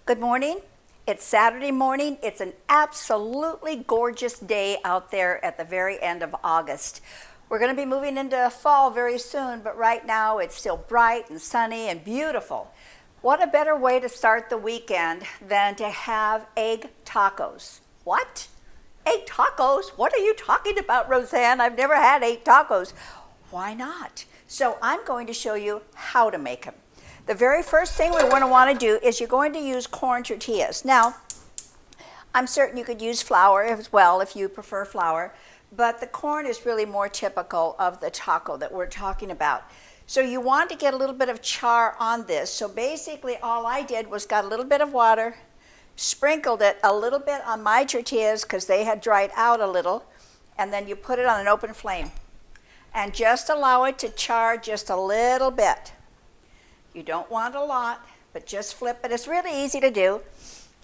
Good morning. It's Saturday morning. It's an absolutely gorgeous day out there at the very end of August. We're going to be moving into fall very soon, but right now it's still bright and sunny and beautiful. What a better way to start the weekend than to have egg tacos? What? Egg tacos? What are you talking about, Roseanne? I've never had egg tacos. Why not? So I'm going to show you how to make them. The very first thing we're going to want to do is you're going to use corn tortillas. Now, I'm certain you could use flour as well if you prefer flour, but the corn is really more typical of the taco that we're talking about. So you want to get a little bit of char on this. So basically all I did was got a little bit of water, sprinkled it a little bit on my tortillas because they had dried out a little, and then you put it on an open flame. And just allow it to char just a little bit. You don't want a lot, but just flip it. It's really easy to do.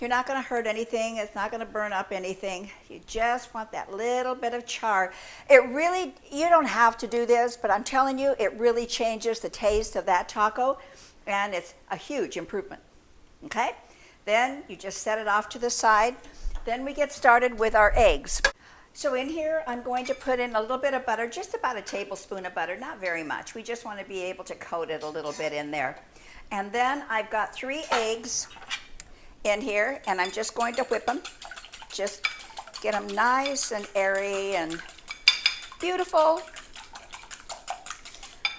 You're not going to hurt anything. It's not going to burn up anything. You just want that little bit of char. It really, you don't have to do this, but I'm telling you, it really changes the taste of that taco, and it's a huge improvement. Okay? Then you just set it off to the side. Then we get started with our eggs. So in here, I'm going to put in a little bit of butter, just about a tablespoon of butter, not very much. We just want to be able to coat it a little bit in there. And then I've got 3 eggs in here, and I'm just going to whip them. Just get them nice and airy and beautiful.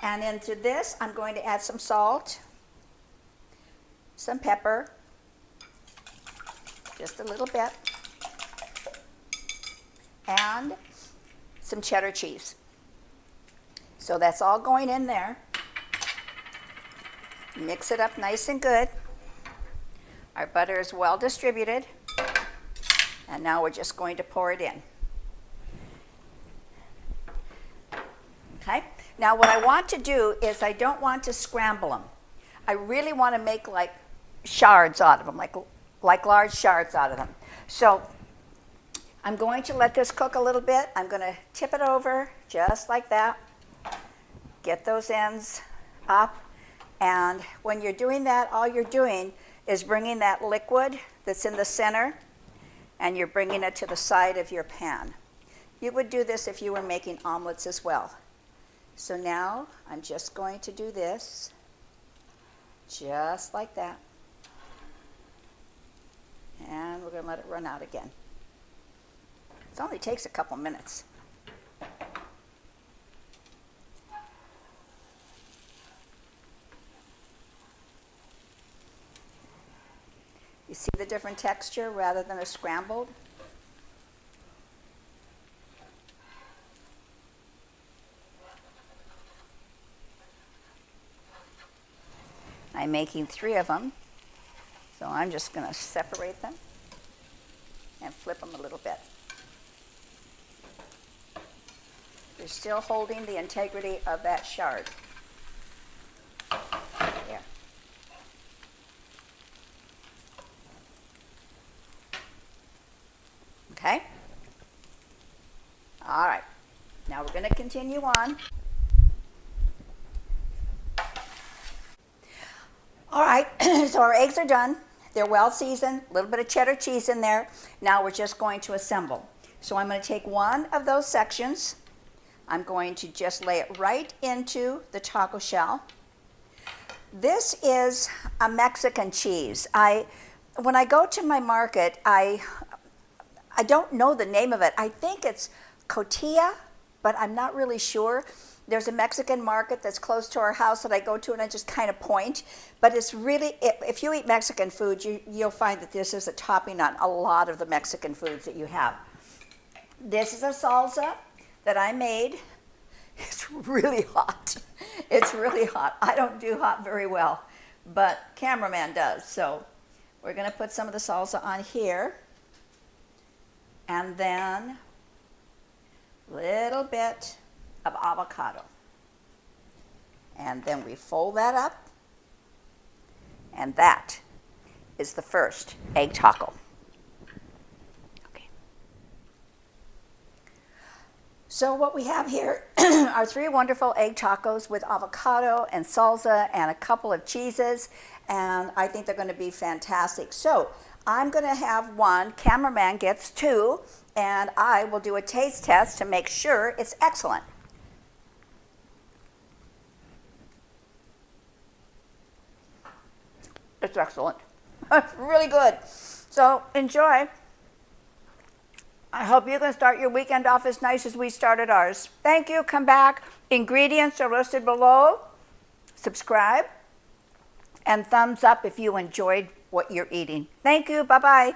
And into this, I'm going to add some salt, some pepper, just a little bit, and some cheddar cheese. So that's all going in there. Mix it up nice and good. Our butter is well distributed. And now we're just going to pour it in. Okay? Now what I want to do is I don't want to scramble them. I really want to make like shards out of them, like large shards out of them. So I'm going to let this cook a little bit. I'm going to tip it over just like that. Get those ends up. And when you're doing that, all you're doing is bringing that liquid that's in the center, and you're bringing it to the side of your pan. You would do this if you were making omelets as well. So now I'm just going to do this, just like that. And we're going to let it run out again. It only takes a couple minutes. You see the different texture rather than a scrambled? I'm making 3 of them, so I'm just going to separate them and flip them a little bit. You're still holding the integrity of that shard. There. Okay? All right. Now we're going to continue on. All right, so our eggs are done. They're well seasoned, a little bit of cheddar cheese in there. Now we're just going to assemble. So I'm going to take one of those sections. I'm going to just lay it right into the taco shell. This is a Mexican cheese. When I go to my market, I don't know the name of it. I think it's Coita, but I'm not really sure. There's a Mexican market that's close to our house that I go to, and I just kind of point. But it's really, if you eat Mexican food, you'll find that this is a topping on a lot of the Mexican foods that you have. This is a salsa that I made. It's really hot. It's really hot. I don't do hot very well, but cameraman does. So we're going to put some of the salsa on here, and then a little bit of avocado. And then we fold that up, and that is the first egg taco. Okay. So what we have here our 3 wonderful egg tacos with avocado and salsa and a couple of cheeses, and I think they're going to be fantastic. So I'm going to have 1, cameraman gets 2, and I will do a taste test to make sure it's excellent. It's excellent. It's really good. So enjoy. I hope you can start your weekend off as nice as we started ours. Thank you. Come back. Ingredients are listed below. Subscribe. And thumbs up if you enjoyed what you're eating. Thank you. Bye-bye.